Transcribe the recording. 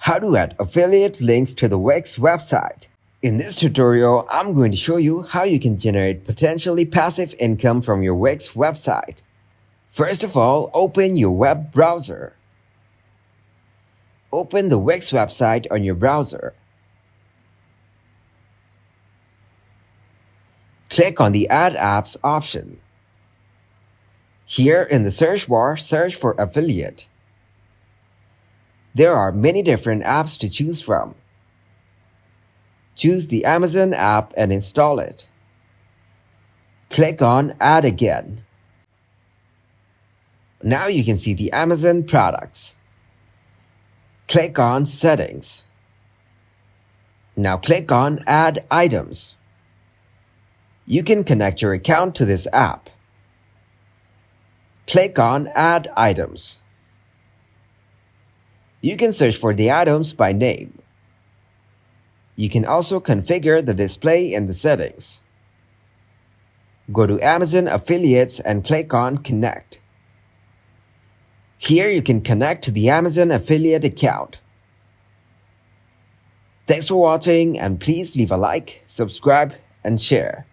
How to add affiliate links to the Wix website. In this tutorial, I'm going to show you how you can generate potentially passive income from your Wix website. First of all, open your web browser. Open the Wix website on your browser. Click on the Add Apps option. Here in the search bar, search for affiliate. There are many different apps to choose from. Choose the Amazon app and install it. Click on Add Again. Now you can see the Amazon products. Click on Settings. Now click on Add Items. You can connect your account to this app. Click on Add Items. You can search for the items by name. You can also configure the display in the settings. Go to Amazon Affiliates and click on Connect. Here you can connect to the Amazon affiliate account. Thanks for watching, and please leave a like, subscribe, and share.